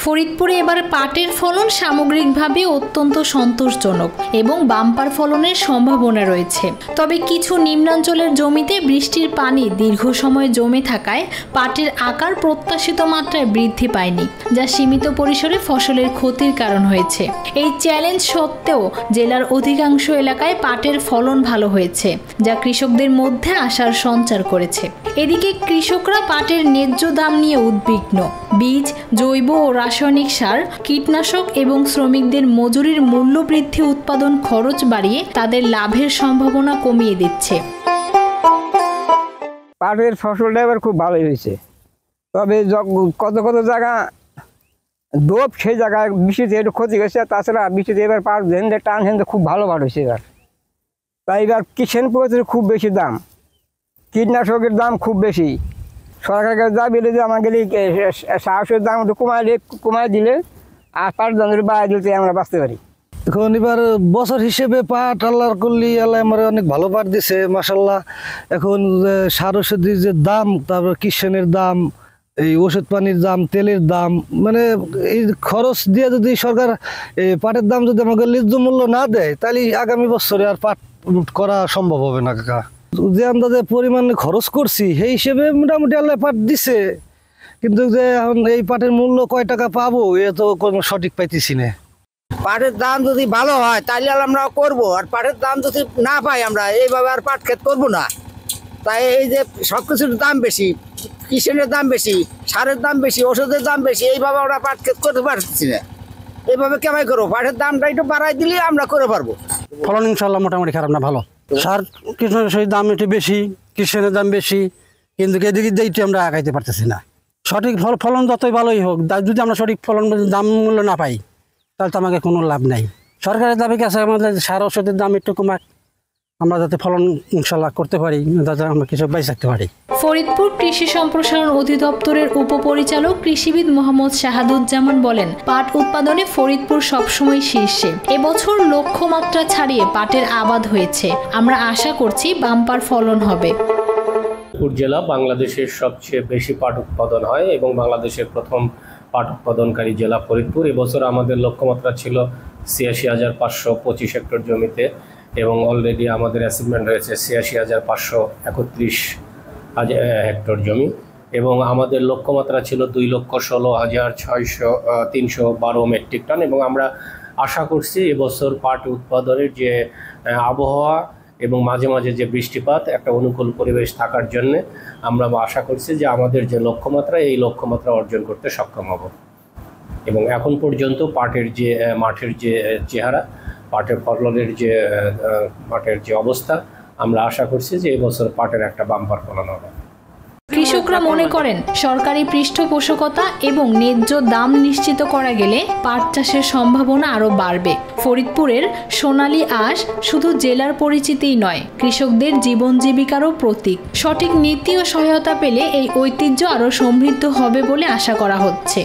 ফরিদপুরে এবার পাটের ফলন সামগ্রিকভাবে অত্যন্ত সন্তোষজনক এবং বাম্পার ফলনের সম্ভাবনা রয়েছে। তবে কিছু নিম্নাঞ্চলের জমিতে বৃষ্টির পানি দীর্ঘ সময় জমে থাকায় পাটের আকার প্রত্যাশিত মাত্রায় বৃদ্ধি পায়নি, যা সীমিত পরিসরে ফসলের ক্ষতির কারণ হয়েছে। এই চ্যালেঞ্জ সত্ত্বেও জেলার অধিকাংশ এলাকায় পাটের ফলন ভালো হয়েছে, যা কৃষকদের মধ্যে আশার সঞ্চার করেছে। এদিকে কৃষকরা পাটের ন্যায্য দাম নিয়ে উদ্বিগ্ন। বীজ, জৈব ও রাসায়নিক সার, কীটনাশক এবং শ্রমিকদের মজুরির মূল্য বৃদ্ধি উৎপাদন খরচ বাড়িয়ে তাদের লাভের সম্ভাবনা কমিয়ে দিচ্ছে। পাটের ফসলটা এবার খুব ভালোই হয়েছে, তবে কত কত জায়গা ডোপ সেই জায়গায় বৃষ্টিতে একটু ক্ষতি গেছে। তাছাড়া বৃষ্টিতে এবার পাট হেন্দে টান হেন্দে খুব ভালো পাট হয়েছে এবার। তাই এবার কিষেন পদ্ধতির খুব বেশি দাম, কীটনাশকের দাম খুব বেশি। সরকারের কাছে যা বেড়ে যে আমার গেলে সাহসের দাম একটু কমায় দিলে আর পাট দাম বাড়াই দিলে আমরা বাঁচতে পারি। এখন এবার বছর হিসেবে পাট আল্লাহর করলি আল্লাহ আমার অনেক ভালো পাট দিছে মাশাল্লাহ। এখন সার ওষুধের যে দাম, তারপর কিষেনের দাম, এই ওষুধ পানির দাম, তেলের দাম, মানে এই খরচ দিয়ে যদি সরকার পাটের দাম যদি আমাকে ন্যায্য মূল্য না দেয়, তাহলে আগামী বছরে আর পাট করা সম্ভব হবে না কাকা। যে আন্দাজে পরিমাণে খরচ করছি সেই হিসেবে মোটামুটি আল্লাহ পাট দিছে, কিন্তু যে এখন এই পাটের মূল্য কয় টাকা পাবো এ তো কোনো সঠিক পাইতেছি না। পাটের দাম যদি ভালো হয় তাহলে আমরা করবো, আর পাটের দাম যদি না পাই আমরা এইভাবে আর পাট ক্ষেত করবো না। তাই এই যে সব কিছুর দাম বেশি, কিষেনের দাম বেশি, সারের দাম বেশি, ওষুধের দাম বেশি, এইভাবে আমরা পাট ক্ষেত করতে পারছি না। এইভাবে কেমন করবো? পাটের দামটা একটু বাড়াই দিলে আমরা করে পারবো। ফলন ইনশাল্লাহ মোটামুটি খারাপ না, ভালো। সার কীটনাশকের দাম একটু বেশি, কিষেনের দাম বেশি, কিন্তু এদিকে দিয়ে আমরা আগাইতে পারতেছি না। সঠিক ফলন যতই ভালোই হোক, যদি আমরা সঠিক ফলন দাম মূল্য না পাই তাহলে তো আমাকে কোনো লাভ নাই। সরকারের দাবি কাছে আমাদের সার ওষুধের দাম একটু কমাক, আমরা যাতে ফলন ইনশাল্লাহ করতে পারি, যাতে আমরা কৃষক বাইরে থাকতে পারি। ফরিদপুর কৃষি সম্প্রসারণ অধিদপ্তরের উপপরিচালক কৃষিবিদ মোহাম্মদ শাহাদুজ্জামান বলেন, পাট উৎপাদনে ফরিদপুর সবসময় শীর্ষে। এবছর লক্ষ্যমাত্রা ছাড়িয়ে পাটের আবাদ হয়েছে। আমরা আশা করছি বাম্পার ফলন হবে। ফরিদপুর জেলা বাংলাদেশের সবচেয়ে বেশি পাট উৎপাদন হয় এবং বাংলাদেশের প্রথম পাট উৎপাদনকারী জেলা ফরিদপুর। এবছর আমাদের লক্ষ্যমাত্রা ছিল ৮৬,৫২৫ হেক্টর জমিতে এবং অলরেডি আমাদের অ্যাচিভমেন্ট হয়েছে ৮৬,৫৩১ হেক্টর জমি এবং আমাদের লক্ষ্যমাত্রা ছিল ২,১৬,৬৩১২ মেট্রিক টন এবং আমরা আশা করছি এবছর পাট উৎপাদনের যে আবহাওয়া এবং মাঝে মাঝে যে বৃষ্টিপাত, একটা অনুকূল পরিবেশ থাকার জন্যে আমরা আশা করছি যে আমাদের যে লক্ষ্যমাত্রা, এই লক্ষ্যমাত্রা অর্জন করতে সক্ষম হব। এবং এখন পর্যন্ত পাটের যে মাঠের যে চেহারা, পাটের ফলনের যে মাঠের যে অবস্থা, আমরা আশা করছি যে এবছর পাটের একটা বাম্পার ফলন হবে। কৃষকরা মনে করেন সরকারি পৃষ্ঠপোষকতা এবং ন্যায্য দাম নিশ্চিত করা গেলে পাট চাষের সম্ভাবনা আরও বাড়বে। ফরিদপুরের সোনালী আঁশ শুধু জেলার পরিচিতিই নয়, কৃষকদের জীবন জীবিকারও প্রতীক। সঠিক নীতি ও সহায়তা পেলে এই ঐতিহ্য আরও সমৃদ্ধ হবে বলে আশা করা হচ্ছে।